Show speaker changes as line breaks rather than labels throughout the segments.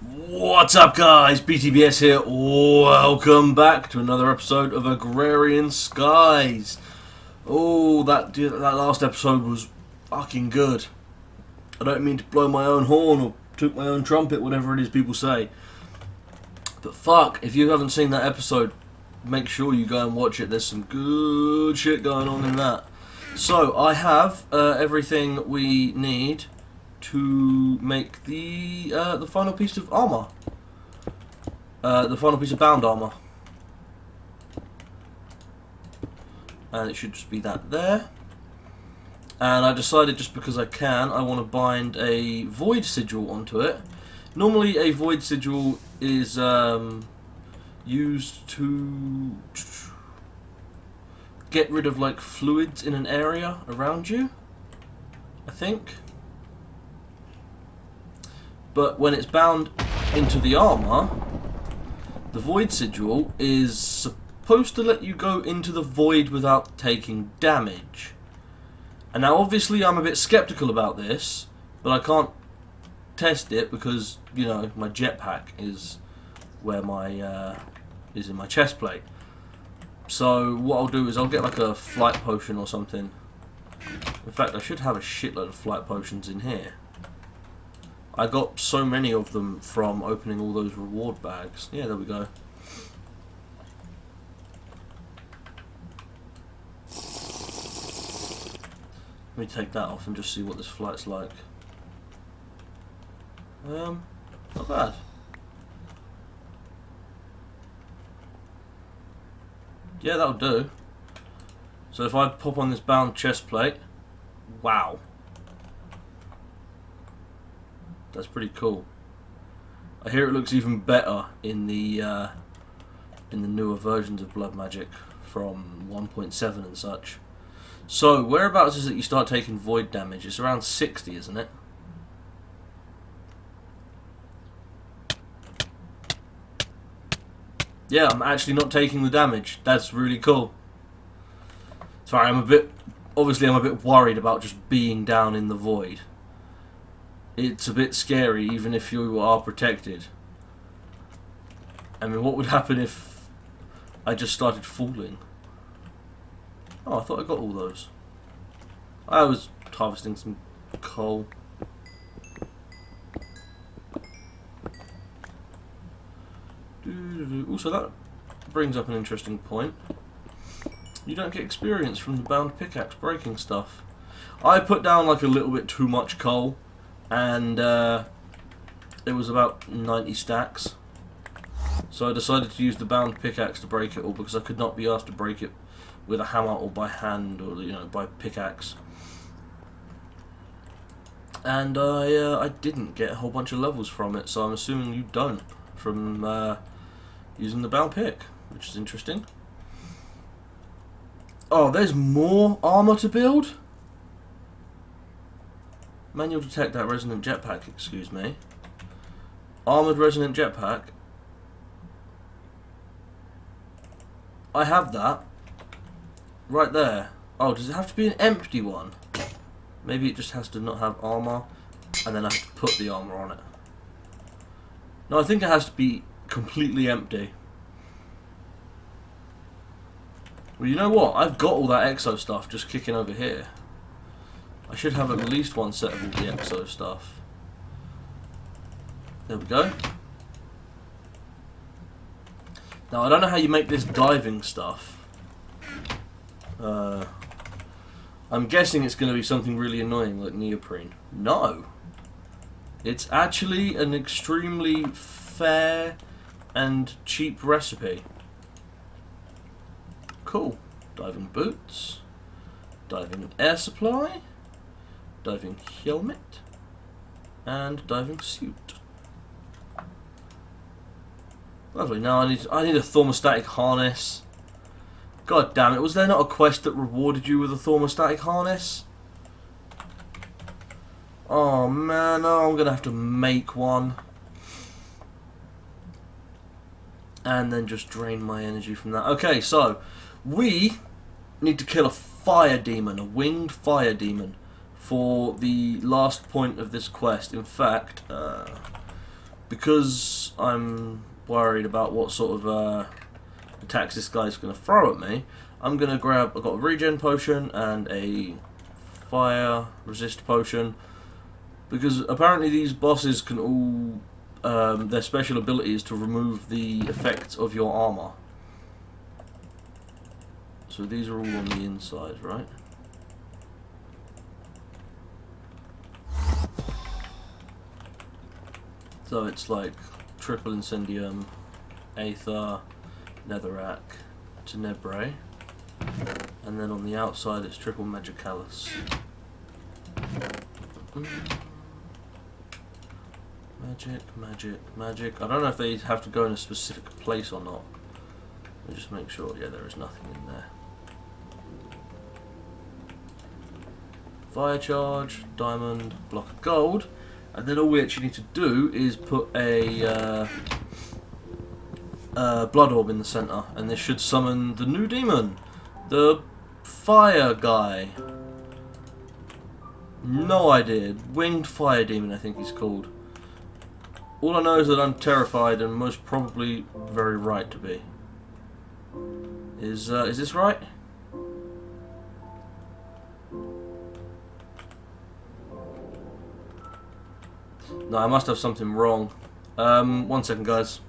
What's up, guys? BTBS here. Welcome back to another episode of Agrarian Skies. Oh, that last episode was fucking good. I don't mean to blow my own horn or toot my own trumpet, whatever it is people say. But fuck, if you haven't seen that episode, make sure you go and watch it. There's some good shit going on in that. So, I have everything we need to make the final piece of armor, the final piece of bound armor, and it should just be that there. And I decided, just because I can, I want to bind a void sigil onto it. Normally, a void sigil is used to get rid of like fluids in an area around you, I think. But when it's bound into the armor, the void sigil is supposed to let you go into the void without taking damage. And now obviously I'm a bit skeptical about this, but I can't test it because, you know, my jetpack is where my is in my chest plate. So what I'll do is I'll get like a flight potion or something. In fact, I should have a shitload of flight potions in here. I got so many of them from opening all those reward bags. Yeah, there we go. Let me take that off and just see what this flight's like. Not bad. Yeah, that'll do. So if I pop on this bound chest plate, wow. That's pretty cool. I hear it looks even better in the newer versions of Blood Magic from 1.7 and such. So whereabouts is it you start taking void damage? It's around 60, isn't it? Yeah, I'm actually not taking the damage. That's really cool. Sorry, obviously I'm a bit worried about just being down in the void. It's a bit scary, even if you are protected. I mean, what would happen if I just started falling? Oh, I thought I got all those. I was harvesting some coal. Also, that brings up an interesting point. You don't get experience from the bound pickaxe breaking stuff. I put down like a little bit too much coal. And it was about 90 stacks. So I decided to use the bound pickaxe to break it all, because I could not be asked to break it with a hammer or by hand or, you know, by pickaxe. And I didn't get a whole bunch of levels from it, so I'm assuming you don't from using the bound pick, which is interesting. Oh, there's more armor to build? Manual detect that resonant jetpack, excuse me. Armoured resonant jetpack. I have that. Right there. Oh, does it have to be an empty one? Maybe it just has to not have armour, and then I have to put the armour on it. No, I think it has to be completely empty. Well, you know what? I've got all that exo stuff just kicking over here. I should have at least one set of all the exo stuff. There we go. Now, I don't know how you make this diving stuff. I'm guessing it's going to be something really annoying like neoprene. No! It's actually an extremely fair and cheap recipe. Cool. Diving boots. Diving air supply. Diving helmet, and diving suit. Lovely. Now I need a thermostatic harness. God damn it! Was there not a quest that rewarded you with a thermostatic harness? Oh man, no! I'm gonna have to make one, and then just drain my energy from that. Okay, so we need to kill a fire demon, a winged fire demon, for the last point of this quest. In fact, because I'm worried about what sort of attacks this guy's going to throw at me, I'm going to grab, I've got a regen potion and a fire resist potion, because apparently these bosses can all, their special ability is to remove the effects of your armor. So these are all on the inside, right? So it's like triple incendium, aether, netherrack, tenebrae, and then on the outside it's triple magicalis. Magic, magic, magic. I don't know if they have to go in a specific place or not. Let me just make sure. Yeah, there is nothing in there. Fire charge, diamond, block of gold, and then all we actually need to do is put a blood orb in the center, and this should summon the new demon, the fire guy. No idea. Winged fire demon, I think he's called. All I know is that I'm terrified and most probably very right to be. Is this right? No, I must have something wrong. 1 second, guys.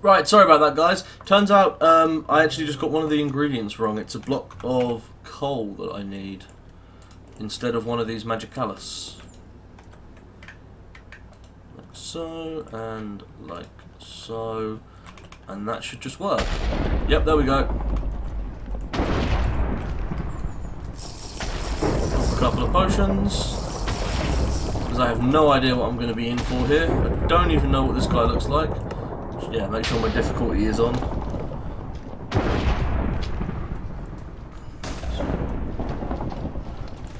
Right, sorry about that, guys. Turns out I actually just got one of the ingredients wrong. It's a block of coal that I need instead of one of these magicalis. Like so, and like so. And that should just work. Yep, there we go. A couple of potions. Because I have no idea what I'm going to be in for here. I don't even know what this guy looks like. Yeah, make sure my difficulty is on.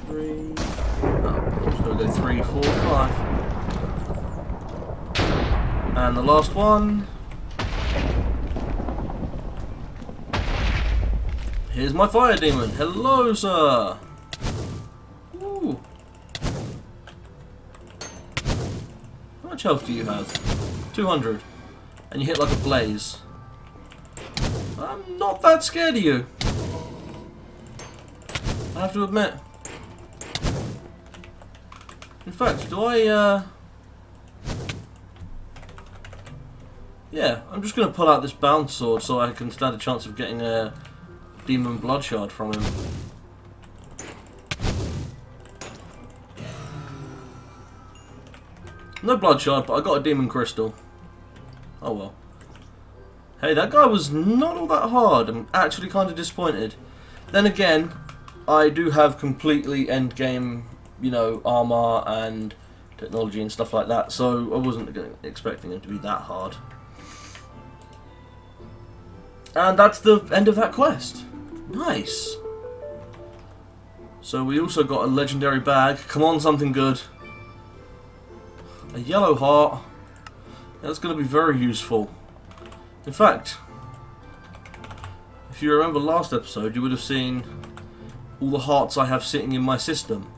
3. Oh, I'm just going to go 3, 4, 5. And the last one. Here's my fire demon. Hello, sir. Ooh. How much health do you have? 200. And you hit like a blaze. I'm not that scared of you, I have to admit. In fact, do I, yeah, I'm just going to pull out this bound sword so I can stand a chance of getting a demon blood shard from him. No blood shard, but I got a demon crystal. Oh well. Hey, that guy was not all that hard. I'm actually kind of disappointed. Then again, I do have completely endgame, you know, armor and technology and stuff like that, so I wasn't expecting him to be that hard. And that's the end of that quest. Nice. So we also got a legendary bag. Come on, something good. A yellow heart. That's going to be very useful. In fact, if you remember last episode, you would have seen all the hearts I have sitting in my system.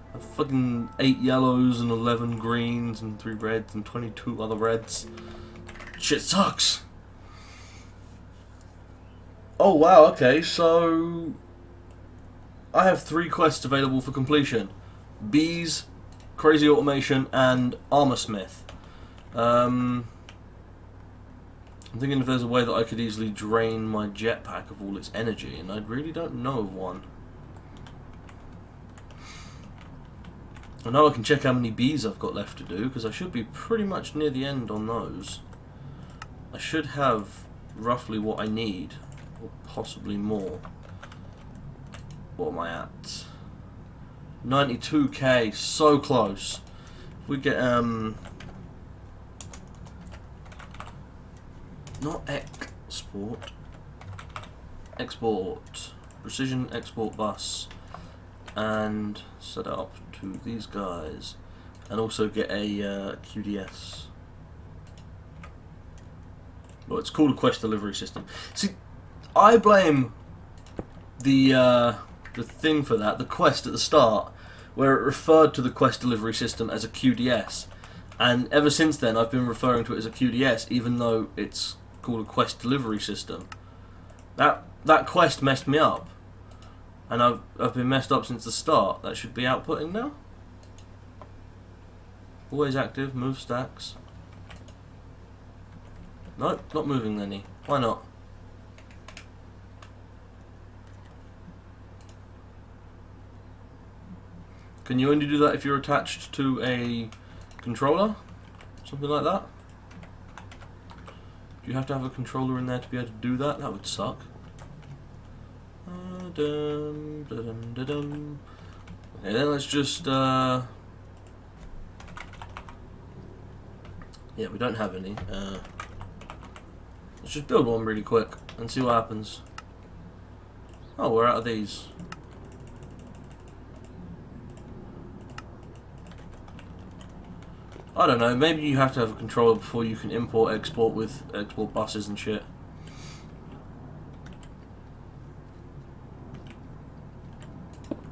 I have fucking 8 yellows and 11 greens and 3 reds and 22 other reds. Shit sucks. Oh wow, okay, so I have 3 quests available for completion. Bees, Crazy Automation, and Armor Smith. I'm thinking if there's a way that I could easily drain my jetpack of all its energy, and I really don't know of one. I know I can check how many bees I've got left to do, because I should be pretty much near the end on those. I should have roughly what I need, or possibly more. What am I at? 92k, so close. If we get, not export, precision export bus, and set it up to these guys, and also get a QDS. Well, it's called a quest delivery system. See, I blame the thing for that, the quest at the start, where it referred to the quest delivery system as a QDS. And ever since then, I've been referring to it as a QDS, even though it's called a quest delivery system. That quest messed me up, and I've been messed up since the start. That should be outputting now. Always active. Move stacks. Nope, not moving any. Why not? Can you only do that if you're attached to a controller? Something like that? Do you have to have a controller in there to be able to do that? That would suck. Okay, then let's just... yeah, we don't have any. Let's just build one really quick and see what happens. Oh, we're out of these. I don't know, maybe you have to have a controller before you can import, export with export buses and shit.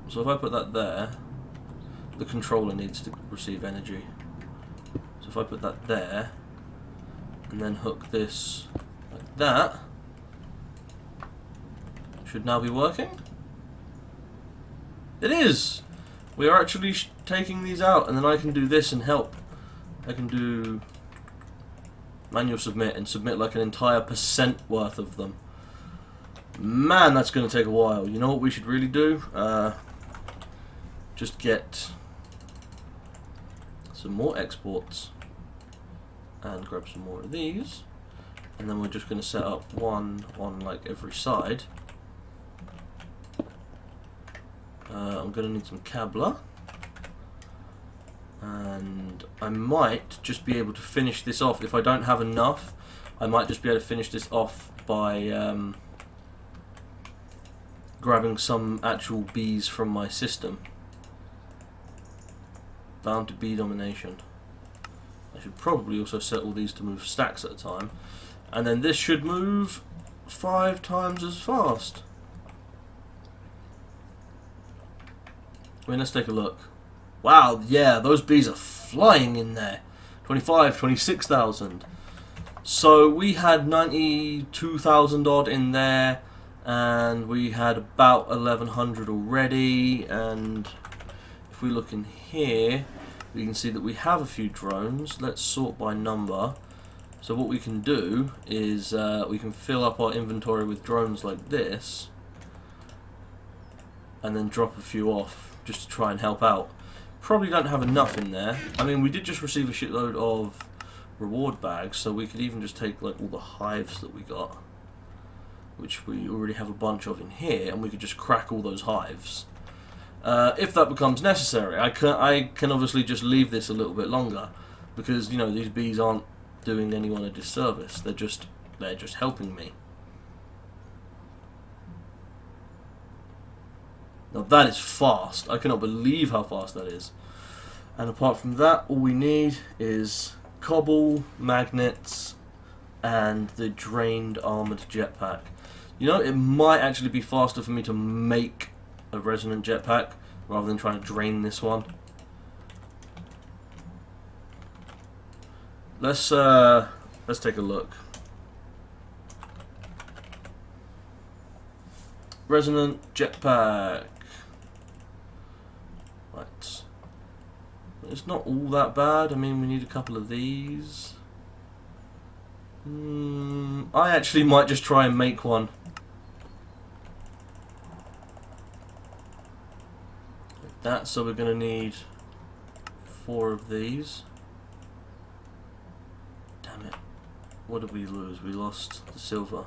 So if I put that there, the controller needs to receive energy. So if I put that there, and then hook this like that, should now be working? It is! We are actually taking these out, and then I can do this and help. I can do manual submit and submit like an entire % worth of them. Man, that's going to take a while. You know what we should really do? Just get some more exports and grab some more of these, and then we're just going to set up one on like every side. I'm going to need some cabler, and I might just be able to finish this off. If I don't have enough, I might just be able to finish this off by grabbing some actual bees from my system. Down to bee domination. I should probably also set all these to move stacks at a time, and then this should move 5 times as fast. I mean, let's take a look. Wow, yeah, those bees are flying in there. 26,000. So we had 92,000 odd in there, and we had about 1,100 already, and if we look in here, we can see that we have a few drones. Let's sort by number. So what we can do is we can fill up our inventory with drones like this, and then drop a few off just to try and help out. Probably don't have enough in there. I mean, we did just receive a shitload of reward bags, so we could even just take like all the hives that we got, which we already have a bunch of in here, and we could just crack all those hives. If that becomes necessary, I can obviously just leave this a little bit longer, because you know these bees aren't doing anyone a disservice. They're just helping me. Now that is fast. I cannot believe how fast that is. And apart from that, all we need is cobble, magnets, and the drained armoured jetpack. You know, it might actually be faster for me to make a resonant jetpack rather than trying to drain this one. Let's take a look. Resonant jetpack. Right. It's not all that bad. I mean, we need a couple of these. I actually might just try and make one. Like that, so we're going to need 4 of these. Damn it. What did we lose? We lost the silver.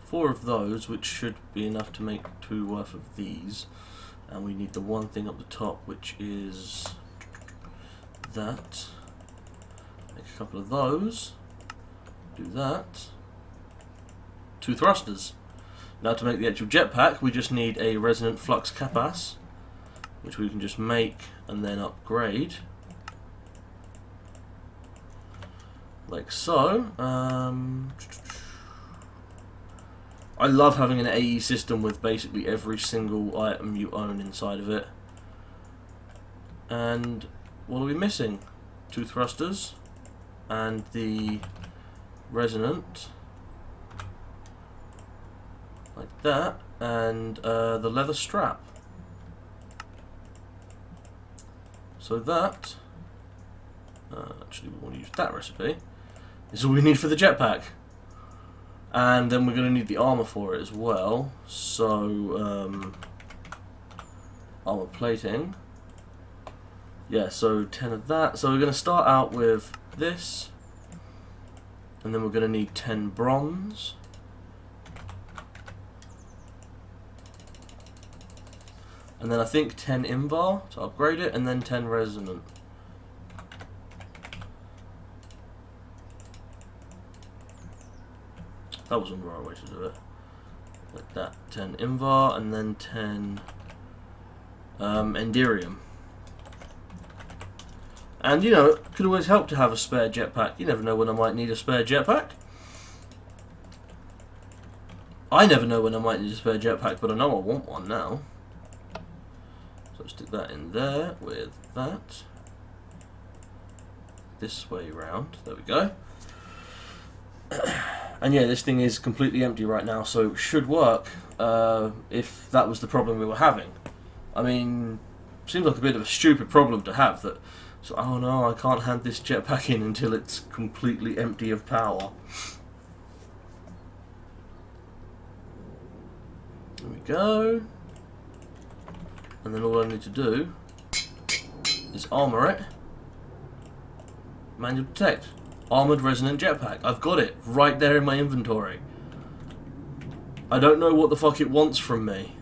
4 of those, which should be enough to make 2 worth of these. And we need the one thing up the top, which is that. Make a couple of those. Do that. 2 thrusters. Now to make the actual jetpack, we just need a resonant flux capac, which we can just make and then upgrade. Like so. I love having an AE system with basically every single item you own inside of it. And what are we missing? 2 thrusters and the resonant, like that, and the leather strap. So that, actually we want to use that recipe. This is all we need for the jetpack. And then we're going to need the armour for it as well. So, armour plating. Yeah, so 10 of that. So we're going to start out with this. And then we're going to need 10 bronze. And then I think 10 invar to upgrade it, and then 10 resonant. That wasn't the right way to do it. Like that. 10 invar, and then 10 enderium. And, you know, it could always help to have a spare jetpack. You never know when I might need a spare jetpack. I never know when I might need a spare jetpack, but I know I want one now. So stick that in there with that. This way round. There we go. And yeah, this thing is completely empty right now, so it should work if that was the problem we were having. I mean, seems like a bit of a stupid problem to have, that, so, oh no, I can't hand this jetpack in until it's completely empty of power. There we go. And then all I need to do is armour it. Manual detect. Armoured resonant jetpack. I've got it right there in my inventory. I don't know what the fuck it wants from me.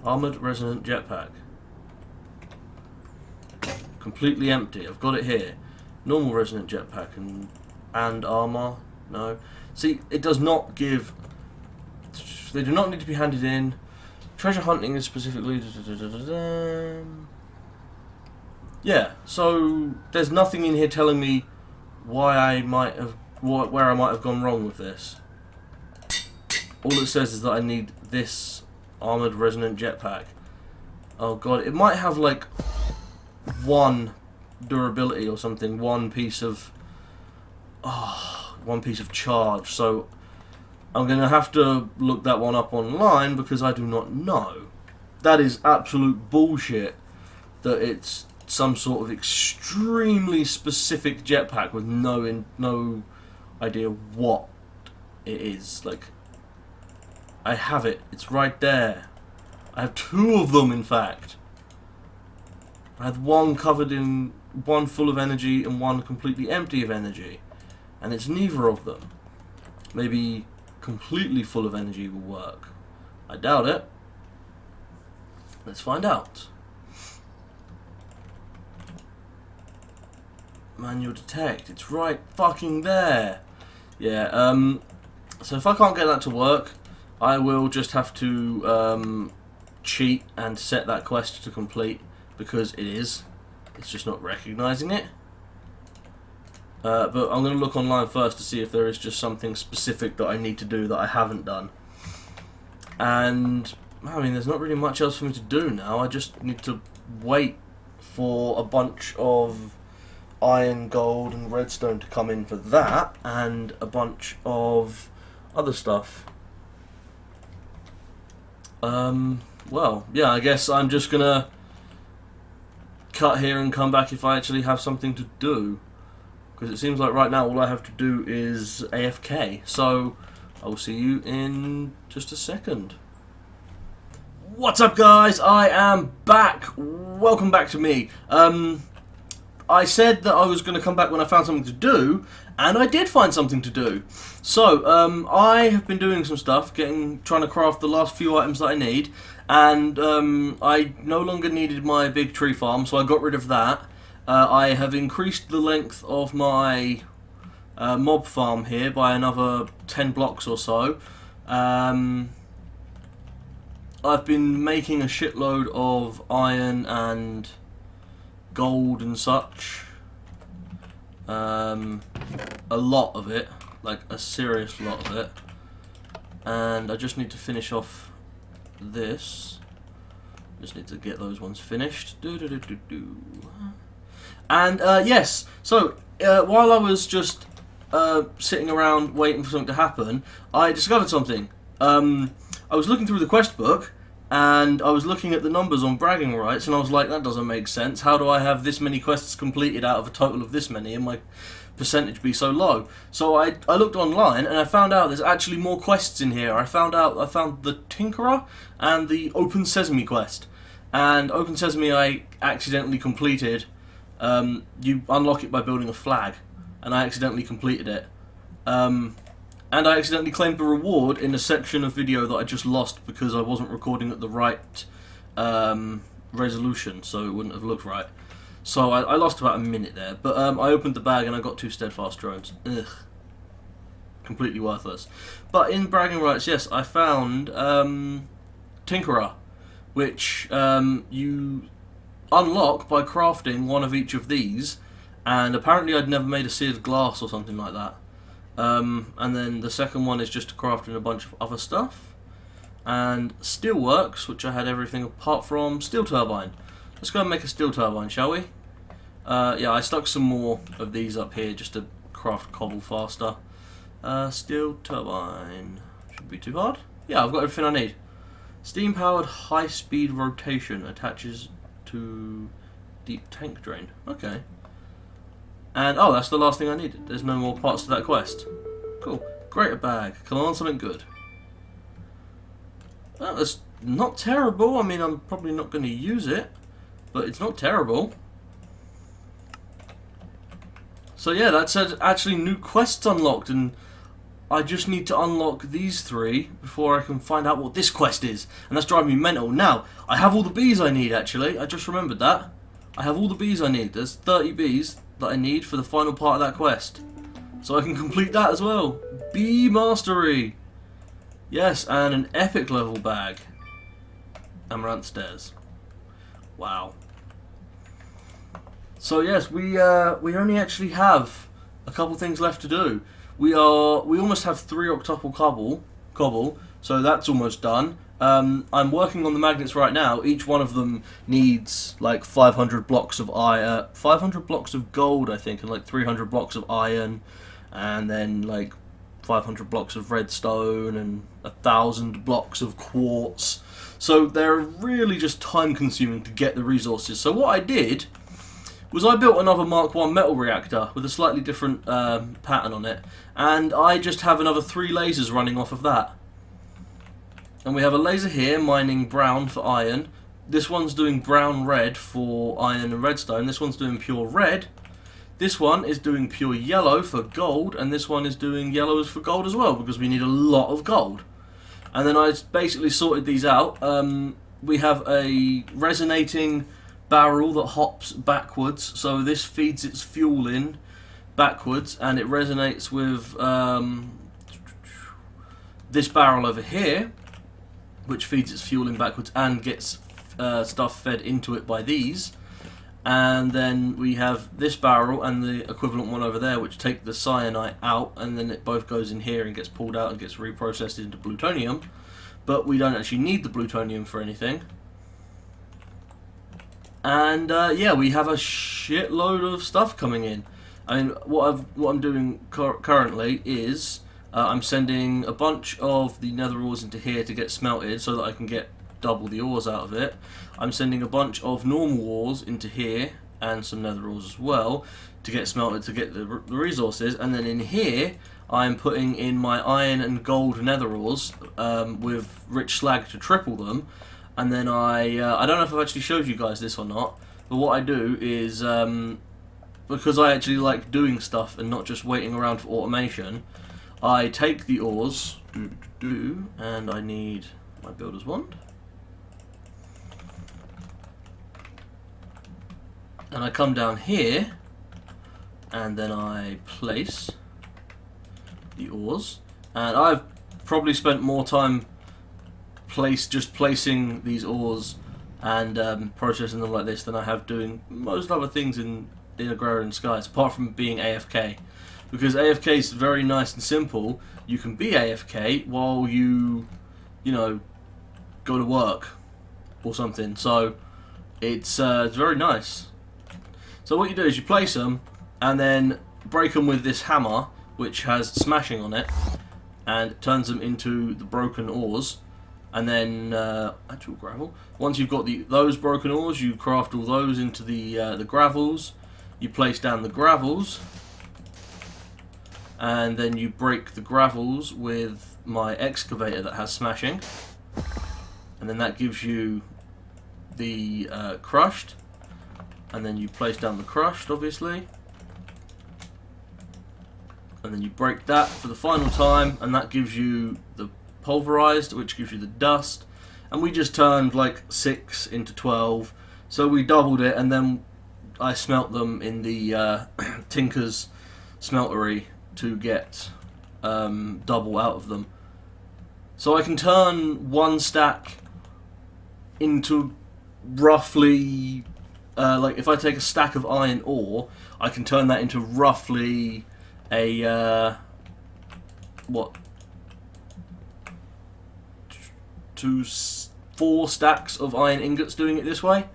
Armoured resonant jetpack. Completely empty. I've got it here. Normal resonant jetpack and armour. No. See, it does not give... They do not need to be handed in. Treasure hunting is specifically... Yeah, so there's nothing in here telling me why I might have, where I might have gone wrong with this. All it says is that I need this armoured resonant jetpack. Oh god, it might have like 1 durability or something, one piece of charge. So I'm gonna have to look that one up online because I do not know. That is absolute bullshit that it's some sort of extremely specific jetpack with no idea what it is. Like, I have it. It's right there. I have 2 of them, in fact. I had one covered in, one full of energy and one completely empty of energy. And it's neither of them. Maybe completely full of energy will work. I doubt it. Let's find out. Manual detect. It's right fucking there. Yeah, so if I can't get that to work, I will just have to cheat and set that quest to complete, because it is. It's just not recognising it. But I'm going to look online first to see if there is just something specific that I need to do that I haven't done. And, I mean, there's not really much else for me to do now. I just need to wait for a bunch of iron, gold and redstone to come in for that, and a bunch of other stuff. Well, yeah, I guess I'm just gonna cut here and come back if I actually have something to do, because it seems like right now all I have to do is AFK. So I will see you in just a second. What's up, guys? I am back. Welcome back to me. I said that I was going to come back when I found something to do, and I did find something to do. So, I have been doing some stuff, trying to craft the last few items that I need, and I no longer needed my big tree farm, so I got rid of that. I have increased the length of my mob farm here by another 10 blocks or so. I've been making a shitload of iron and gold and such. A lot of it, like a serious lot of it. And I just need to finish off this. Just need to get those ones finished. And yes, so while I was just sitting around waiting for something to happen, I discovered something. I was looking through the quest book, and I was looking at the numbers on bragging rights, and I was like, that doesn't make sense. How do I have this many quests completed out of a total of this many, and my percentage be so low? So I looked online, and I found out there's actually more quests in here. I found the Tinkerer and the Open Sesame quest. And Open Sesame I accidentally completed. You unlock it by building a flag, and I accidentally completed it. And I accidentally claimed the reward in a section of video that I just lost because I wasn't recording at the right resolution, so it wouldn't have looked right. So I lost about a minute there, but I opened the bag and I got 2 steadfast drones. Ugh. Completely worthless. But in bragging rights, yes, I found Tinkerer, which you unlock by crafting one of each of these, and apparently I'd never made a seared glass or something like that. And then the second one is just crafting a bunch of other stuff. And Steelworks, which I had everything apart from steel turbine. Let's go and make a steel turbine, shall we? Yeah, I stuck some more of these up here just to craft cobble faster. Steel turbine. Shouldn't be too hard. Yeah, I've got everything I need. Steam-powered high-speed rotation attaches to deep tank drain. Okay. And, oh, that's the last thing I needed. There's no more parts to that quest. Cool. Greater bag. Come on, something good. Well, that's not terrible. I mean, I'm probably not going to use it, but it's not terrible. So yeah, that said actually new quests unlocked, and I just need to unlock these 3 before I can find out what this quest is. And that's driving me mental. Now, I have all the bees I need, actually. I just remembered that. I have all the bees I need. There's 30 bees that I need for the final part of that quest. So I can complete that as well. Bee Mastery! Yes, and an epic level bag. Amaranth Stairs. Wow. So yes, we only actually have a couple things left to do. We almost have 3 octuple cobble, so that's almost done. I'm working on the magnets right now. Each one of them needs like 500 blocks of iron, 500 blocks of gold, I think, and like 300 blocks of iron, and then like 500 blocks of redstone and 1,000 blocks of quartz. So they're really just time consuming to get the resources. So what I did was I built another Mark 1 metal reactor with a slightly different pattern on it, and I just have another 3 lasers running off of that. And we have a laser here mining brown for iron. This one's doing brown-red for iron and redstone. This one's doing pure red. This one is doing pure yellow for gold, and this one is doing yellows for gold as well, because we need a lot of gold. And then I basically sorted these out. We have a resonating barrel that hops backwards, so this feeds its fuel in backwards, and it resonates with this barrel over here, which feeds its fuel in backwards and gets stuff fed into it by these. And then we have this barrel and the equivalent one over there, which take the cyanite out, and then it both goes in here and gets pulled out and gets reprocessed into plutonium. But we don't actually need the plutonium for anything. And yeah, we have a shitload of stuff coming in. I mean, what I'm doing currently is I'm sending a bunch of the nether ores into here to get smelted so that I can get double the ores out of it. I'm sending a bunch of normal ores into here and some nether ores as well to get smelted to get the resources, and then in here I'm putting in my iron and gold nether ores with rich slag to triple them. And then I don't know if I've actually showed you guys this or not, but what I do is because I actually like doing stuff and not just waiting around for automation, I take the ores and I need my builder's wand. And I come down here, and then I place the ores. And I've probably spent more time just placing these ores and processing them like this than I have doing most other things in Agrarian Skies, apart from being AFK. Because AFK is very nice and simple. You can be AFK while you know, go to work. or something. So it's very nice. So what you do is you place them and then break them with this hammer, which has smashing on it, and it turns them into the broken ores. And then actual gravel. Once you've got those broken ores, you craft all those into the gravels. You place down the gravels, and then you break the gravels with my excavator that has smashing, and then that gives you the crushed. And then you place down the crushed, obviously, and then you break that for the final time, and that gives you the pulverized, which gives you the dust. And we just turned like 6 into 12, so we doubled it, and then I smelt them in the Tinker's smeltery to get double out of them. So I can turn one stack into roughly like if I take a stack of iron ore, I can turn that into roughly a what, 4 stacks of iron ingots doing it this way,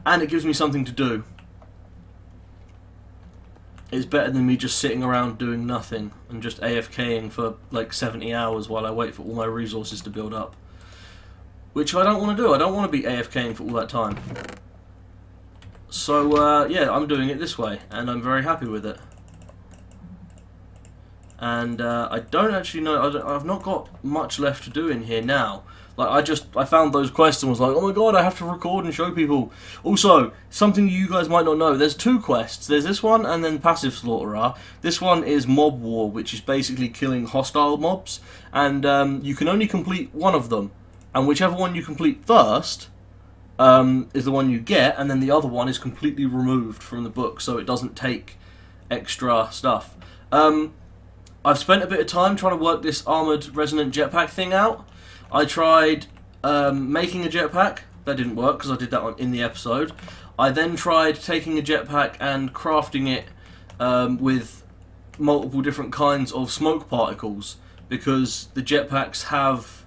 and it gives me something to do. It's better than me just sitting around doing nothing and just AFKing for like 70 hours while I wait for all my resources to build up, which I don't want to do. I don't want to be AFKing for all that time. So yeah, I'm doing it this way, and I'm very happy with it. And I don't actually know, I've not got much left to do in here now. Like, I found those quests and was like, oh my god, I have to record and show people. Also, something you guys might not know, there's 2 quests. There's this one and then Passive Slaughterer. This one is Mob War, which is basically killing hostile mobs. And you can only complete one of them. And whichever one you complete first is the one you get, and then the other one is completely removed from the book, so it doesn't take extra stuff. I've spent a bit of time trying to work this armoured resonant jetpack thing out. I tried making a jetpack. That didn't work because I did that in the episode. I then tried taking a jetpack and crafting it with multiple different kinds of smoke particles, because the jetpacks have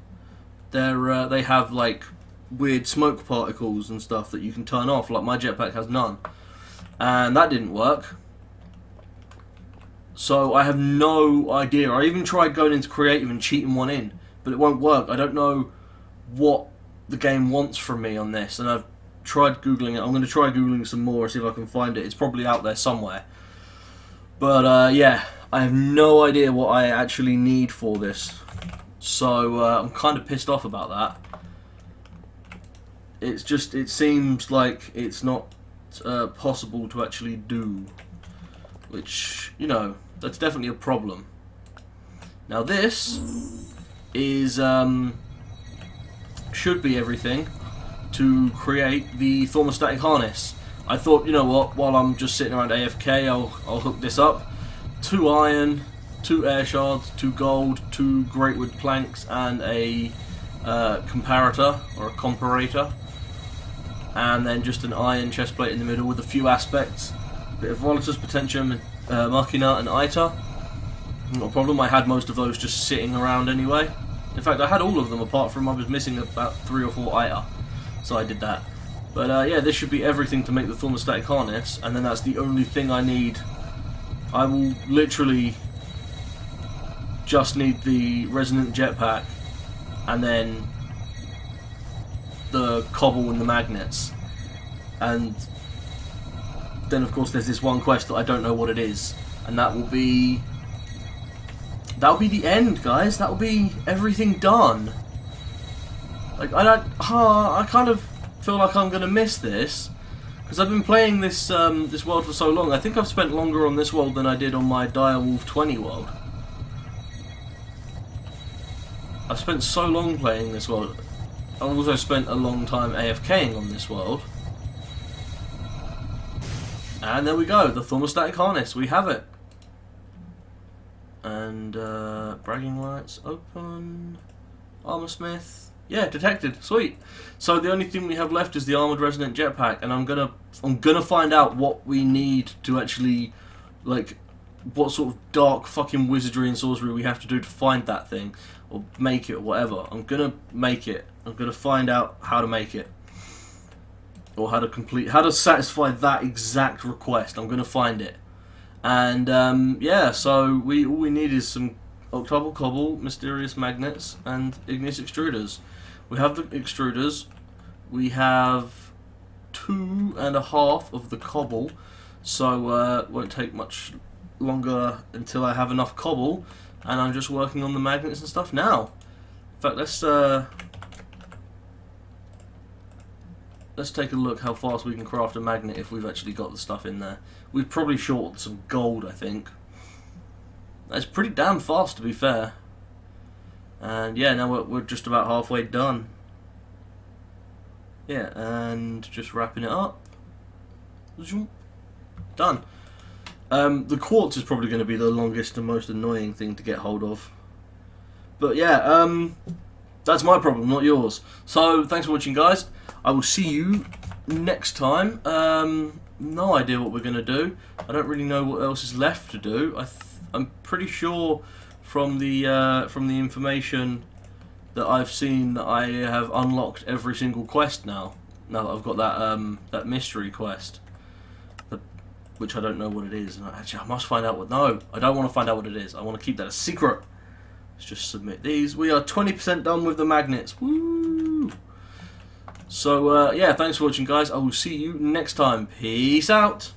they have like weird smoke particles and stuff that you can turn off. Like my jetpack has none, and that didn't work. So I have no idea. I even tried going into creative and cheating one in, but it won't work. I don't know what the game wants from me on this, and I've tried Googling it. I'm going to try Googling some more, see if I can find it. It's probably out there somewhere. But yeah, I have no idea what I actually need for this. So I'm kind of pissed off about that. It's just, it seems like it's not possible to actually do. Which, you know, that's definitely a problem. Now this is should be everything to create the thermostatic harness. I thought, you know what, while I'm just sitting around AFK, I'll hook this up. 2 iron, 2 air shards, 2 gold, 2 greatwood planks, and a comparator or a comparator, and then just an iron chestplate in the middle with a few aspects. Bit of Volatus, Potentium, Machina, and Ita. Not a problem, I had most of those just sitting around anyway. In fact, I had all of them apart from I was missing about 3 or 4 Ita. So I did that. But yeah, this should be everything to make the thermostatic harness, and then that's the only thing I need. I will literally just need the resonant jetpack, and then the cobble and the magnets. And then of course there's this one quest that I don't know what it is, and that'll be the end, guys. That'll be everything done. Like I kind of feel like I'm gonna miss this, because I've been playing this this world for so long. I think I've spent longer on this world than I did on my Direwolf 20 world. I've spent so long playing this world. I've also spent a long time AFKing on this world. And there we go, the thermostatic harness, we have it. And bragging rights open, armor smith, yeah, detected, sweet. So the only thing we have left is the armored resonant jetpack, and I'm gonna find out what we need to actually, like, what sort of dark fucking wizardry and sorcery we have to do to find that thing, or make it, or whatever. I'm gonna make it. I'm gonna find out how to make it. or how to satisfy that exact request. I'm going to find it. And yeah, so all we need is some octuple cobble, mysterious magnets, and igneous extruders. We have the extruders. We have 2.5 of the cobble, so it won't take much longer until I have enough cobble, and I'm just working on the magnets and stuff now. In fact, let's take a look how fast we can craft a magnet if we've actually got the stuff in there. We've probably shorted some gold, I think. That's pretty damn fast, to be fair. And yeah, now we're just about halfway done. Yeah, and just wrapping it up. Done. The quartz is probably going to be the longest and most annoying thing to get hold of. But yeah, that's my problem, not yours. So, thanks for watching, guys. I will see you next time. No idea what we're going to do. I don't really know what else is left to do. I'm pretty sure from the information that I've seen that I have unlocked every single quest now. Now that I've got that mystery quest, which I don't know what it is. And actually, I must find out what. No, I don't want to find out what it is. I want to keep that a secret. Let's just submit these. We are 20% done with the magnets. Woo! So yeah, thanks for watching, guys. I will see you next time. Peace out.